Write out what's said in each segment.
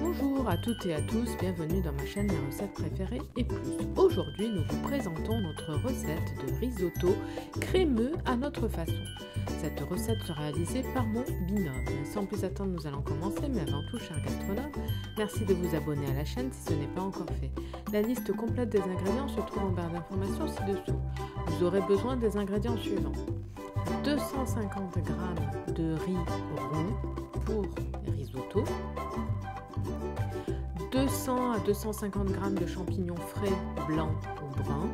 Bonjour à toutes et à tous, bienvenue dans ma chaîne Mes recettes préférées et plus. Aujourd'hui, nous vous présentons notre recette de risotto crémeux à notre façon. Cette recette sera réalisée par mon binôme. Sans plus attendre, nous allons commencer, mais avant tout, chers gastronomes, merci de vous abonner à la chaîne si ce n'est pas encore fait. La liste complète des ingrédients se trouve en barre d'informations ci-dessous. Vous aurez besoin des ingrédients suivants. 250 g de riz rond pour risotto, 200 à 250 g de champignons frais blancs ou bruns,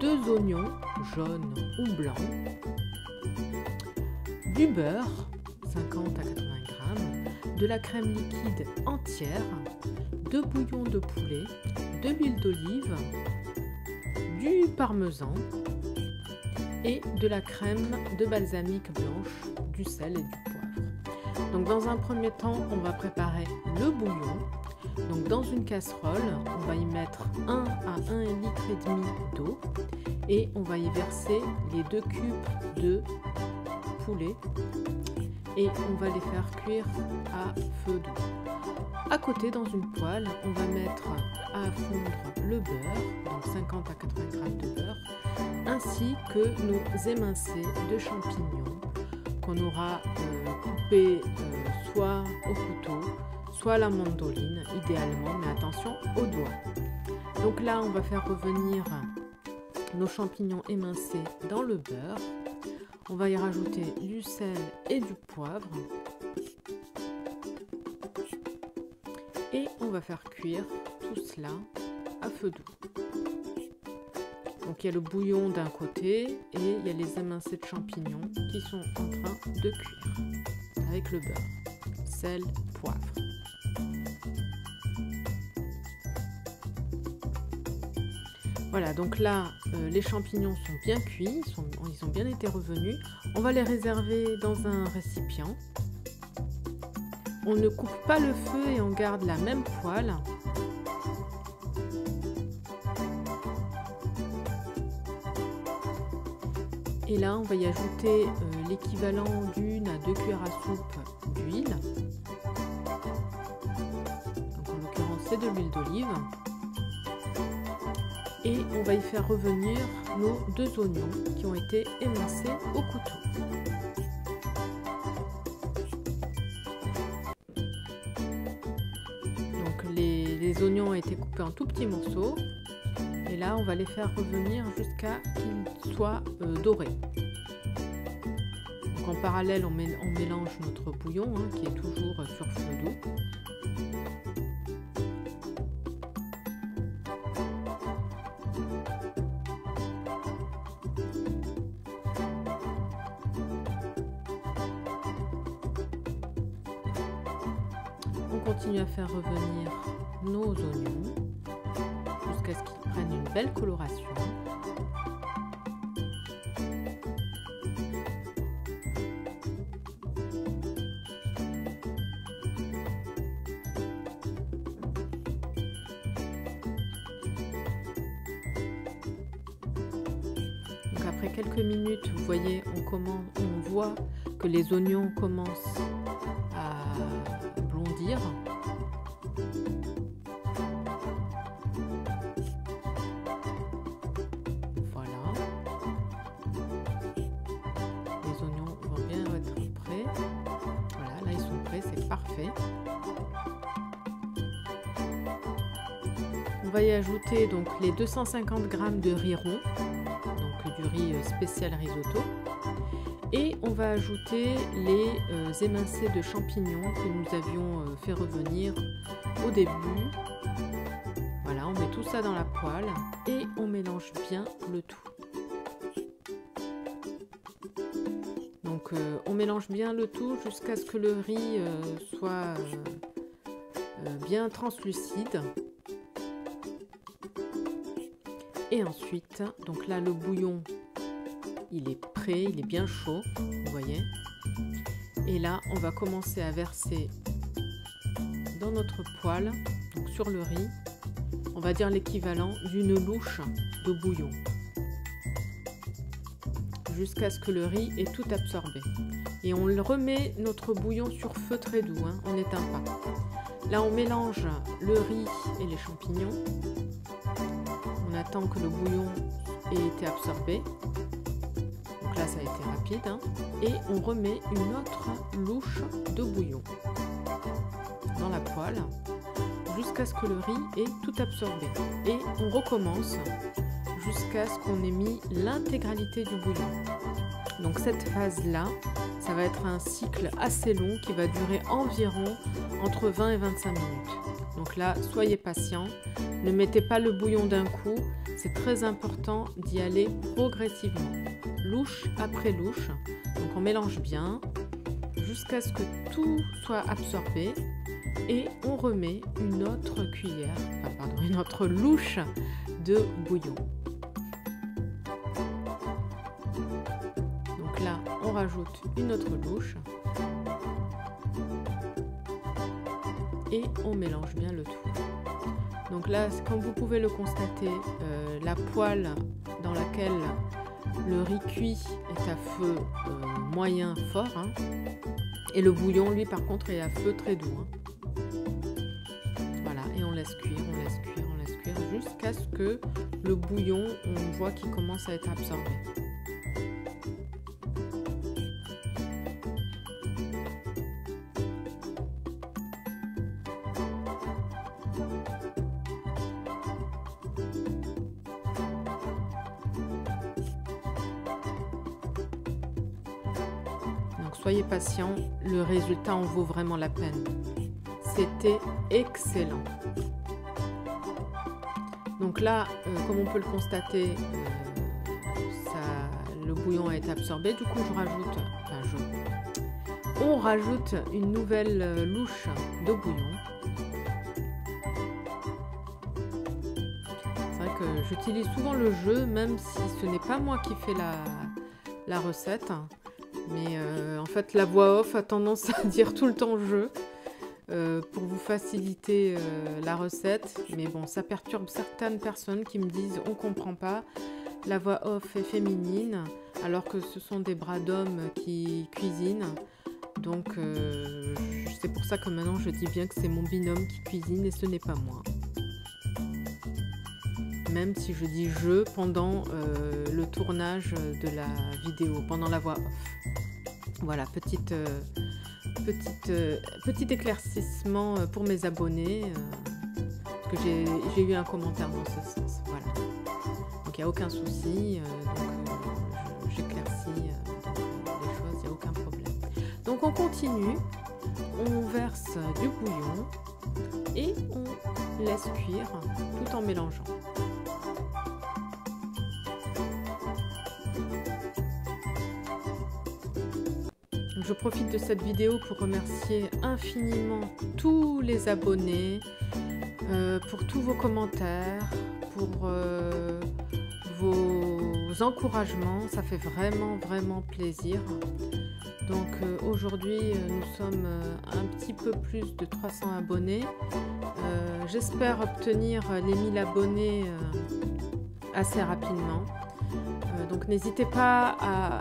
2 oignons jaunes ou blancs, du beurre 50 à 80 g, de la crème liquide entière, 2 bouillons de poulet, de l'huile d'olive, du parmesan et de la crème de balsamique blanche, du sel et du poivre. Donc dans un premier temps, on va préparer le bouillon. Donc dans une casserole, on va y mettre 1 à 1,5 litre d'eau et on va y verser les 2 cubes de poulet et on va les faire cuire à feu doux. À côté, dans une poêle, on va mettre à fondre le beurre, donc 50 à 80 g de beurre, ainsi que nos émincés de champignons qu'on aura coupés soit au couteau, soit à la mandoline, idéalement, mais attention aux doigts. Donc là, on va faire revenir nos champignons émincés dans le beurre. On va y rajouter du sel et du poivre. Et on va faire cuire tout cela à feu doux. Donc il y a le bouillon d'un côté et il y a les émincés de champignons qui sont en train de cuire avec le beurre, sel, poivre. Voilà, donc là les champignons sont bien cuits, ils ont bien été revenus. On va les réserver dans un récipient. On ne coupe pas le feu et on garde la même poêle. Et là, on va y ajouter l'équivalent d'1 à 2 cuillères à soupe d'huile. Donc en l'occurrence, c'est de l'huile d'olive. Et on va y faire revenir nos 2 oignons qui ont été émincés au couteau. Les oignons ont été coupés en tout petits morceaux et là on va les faire revenir jusqu'à qu'ils soient dorés. Donc en parallèle on mélange notre bouillon qui est toujours sur feu doux. On continue à faire revenir nos oignons jusqu'à ce qu'ils prennent une belle coloration. Donc après quelques minutes, vous voyez, on voit que les oignons commencent à blondir. Parfait. On va y ajouter donc les 250 g de riz rond, donc du riz spécial risotto, et on va ajouter les émincés de champignons que nous avions fait revenir au début. Voilà, on met tout ça dans la poêle et on mélange bien le tout. Donc on mélange bien le tout jusqu'à ce que le riz soit bien translucide. Et ensuite, donc là le bouillon, il est prêt, il est bien chaud, vous voyez. Et là, on va commencer à verser dans notre poêle, donc sur le riz, on va dire l'équivalent d'une louche de bouillon, jusqu'à ce que le riz ait tout absorbé. Et on remet notre bouillon sur feu très doux, on n'éteint pas. Là, on mélange le riz et les champignons. On attend que le bouillon ait été absorbé. Donc là, ça a été rapide. Hein. Et on remet une autre louche de bouillon dans la poêle jusqu'à ce que le riz ait tout absorbé. Et on recommence jusqu'à ce qu'on ait mis l'intégralité du bouillon. Donc cette phase-là, ça va être un cycle assez long qui va durer environ entre 20 et 25 minutes. Donc là, soyez patient, ne mettez pas le bouillon d'un coup, c'est très important d'y aller progressivement, louche après louche. Donc on mélange bien jusqu'à ce que tout soit absorbé et on remet une autre cuillère, une autre louche de bouillon. Donc là, on rajoute une autre louche et on mélange bien le tout. Donc là, comme vous pouvez le constater, la poêle dans laquelle le riz cuit est à feu moyen fort, hein, et le bouillon, lui, par contre, est à feu très doux. Hein. Voilà, et on laisse cuire, on laisse cuire, on laisse cuire, jusqu'à ce que le bouillon, on voit qu'il commence à être absorbé. Soyez patient, le résultat en vaut vraiment la peine. C'était excellent. Donc là, comme on peut le constater, le bouillon a été absorbé. Du coup, on rajoute une nouvelle louche de bouillon. C'est vrai que j'utilise souvent le jeu, même si ce n'est pas moi qui fais la recette. Mais en fait, la voix off a tendance à dire tout le temps jeu pour vous faciliter la recette. Mais bon, ça perturbe certaines personnes qui me disent on comprend pas, la voix off est féminine alors que ce sont des bras d'hommes qui cuisinent. Donc c'est pour ça que maintenant je dis bien que c'est mon binôme qui cuisine et ce n'est pas moi. Même si je dis je pendant le tournage de la vidéo, pendant la voix off. Voilà, petit éclaircissement pour mes abonnés, parce que j'ai eu un commentaire dans ce sens. Voilà. Donc il n'y a aucun souci, j'éclaircis les choses, il n'y a aucun problème. Donc on continue, on verse du bouillon et on laisse cuire tout en mélangeant. Je profite de cette vidéo pour remercier infiniment tous les abonnés, pour tous vos commentaires, pour vos encouragements. Ça fait vraiment plaisir. Donc aujourd'hui, nous sommes un petit peu plus de 300 abonnés. J'espère obtenir les 1000 abonnés assez rapidement. Donc n'hésitez pas à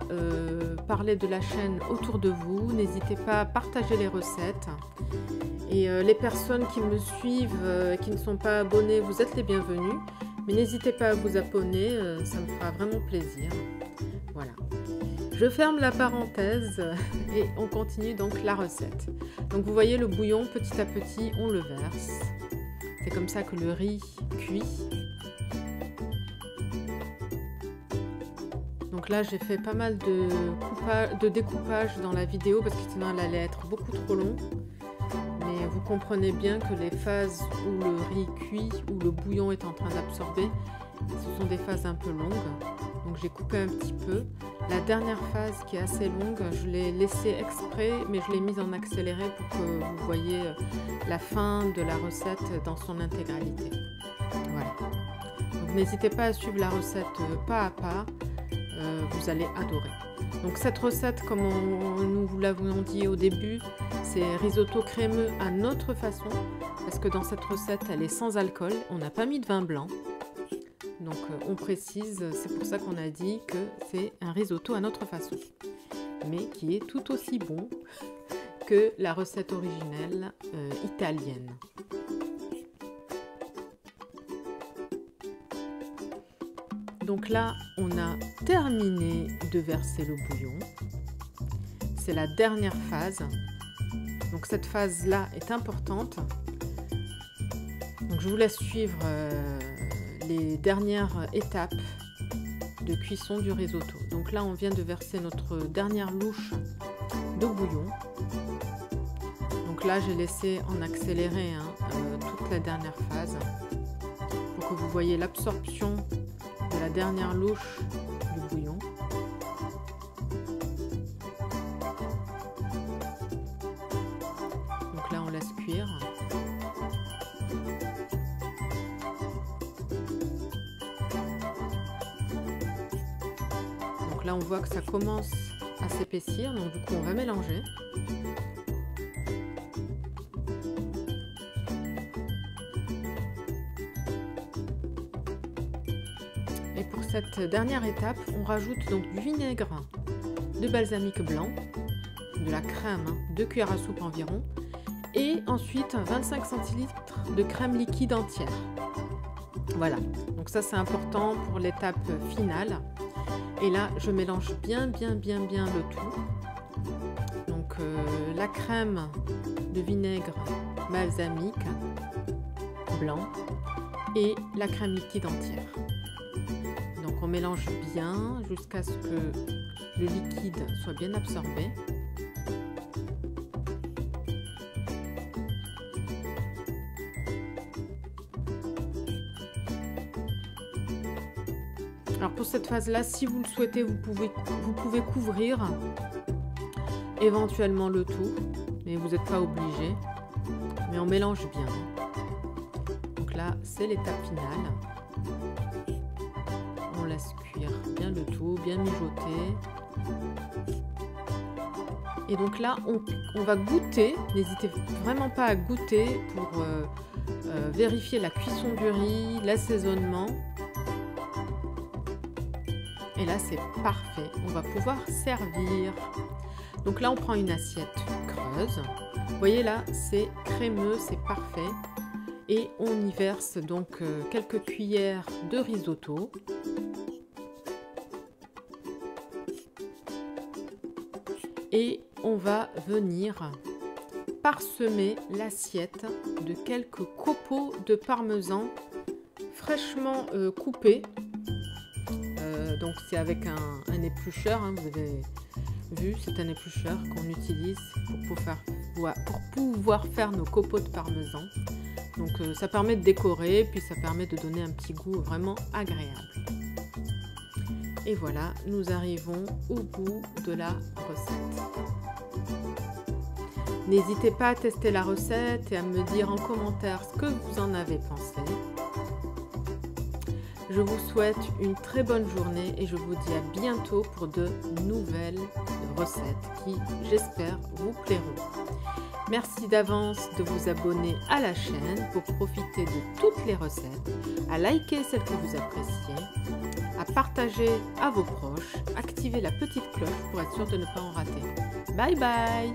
parler de la chaîne autour de vous, n'hésitez pas à partager les recettes. Et les personnes qui me suivent, qui ne sont pas abonnées, vous êtes les bienvenus. Mais n'hésitez pas à vous abonner, ça me fera vraiment plaisir. Voilà. Je ferme la parenthèse et on continue donc la recette. Donc vous voyez le bouillon, petit à petit, on le verse. C'est comme ça que le riz cuit. Donc là, j'ai fait pas mal de découpage dans la vidéo parce que sinon elle allait être beaucoup trop long. Mais vous comprenez bien que les phases où le riz cuit, où le bouillon est en train d'absorber, ce sont des phases un peu longues. Donc j'ai coupé un petit peu. La dernière phase qui est assez longue, je l'ai laissée exprès, mais je l'ai mise en accéléré pour que vous voyez la fin de la recette dans son intégralité. Voilà. Donc n'hésitez pas à suivre la recette pas à pas. Vous allez adorer. Donc cette recette, comme nous vous l'avons dit au début, c'est risotto crémeux à notre façon, parce que dans cette recette, elle est sans alcool, on n'a pas mis de vin blanc. Donc on précise, c'est pour ça qu'on a dit que c'est un risotto à notre façon, mais qui est tout aussi bon que la recette originelle italienne. Donc là, on a terminé de verser le bouillon. C'est la dernière phase. Donc cette phase-là est importante. Donc je vous laisse suivre les dernières étapes de cuisson du risotto. Donc là, on vient de verser notre dernière louche de bouillon. Donc là, j'ai laissé en accéléré toute la dernière phase pour que vous voyez l'absorption de la dernière louche du bouillon. Donc là, on laisse cuire. Donc là, on voit que ça commence à s'épaissir, donc du coup, on va mélanger. Et pour cette dernière étape, on rajoute donc du vinaigre de balsamique blanc, de la crème, 2 cuillères à soupe environ, et ensuite 25 centilitres de crème liquide entière. Voilà, donc ça c'est important pour l'étape finale. Et là, je mélange bien le tout. Donc la crème de vinaigre balsamique blanc et la crème liquide entière. Donc on mélange bien jusqu'à ce que le liquide soit bien absorbé. Alors pour cette phase-là, si vous le souhaitez, vous pouvez couvrir éventuellement le tout, mais vous n'êtes pas obligé. Mais on mélange bien. Donc là, c'est l'étape finale. On laisse cuire bien le tout, bien mijoter. Et donc là, on va goûter. N'hésitez vraiment pas à goûter pour vérifier la cuisson du riz, l'assaisonnement. Et là, c'est parfait. On va pouvoir servir. Donc là, on prend une assiette creuse. Vous voyez là, c'est crémeux, c'est parfait. Et on y verse donc quelques cuillères de risotto. Et on va venir parsemer l'assiette de quelques copeaux de parmesan fraîchement coupés. Donc c'est avec un éplucheur, vous avez vu, c'est un éplucheur qu'on utilise pour pouvoir faire nos copeaux de parmesan. Donc ça permet de décorer, puis ça permet de donner un petit goût vraiment agréable. Et voilà, nous arrivons au bout de la recette. N'hésitez pas à tester la recette et à me dire en commentaire ce que vous en avez pensé. Je vous souhaite une très bonne journée et je vous dis à bientôt pour de nouvelles recettes qui, j'espère, vous plairont. Merci d'avance de vous abonner à la chaîne pour profiter de toutes les recettes, à liker celles que vous appréciez, à partager à vos proches, activer la petite cloche pour être sûr de ne pas en rater. Bye bye!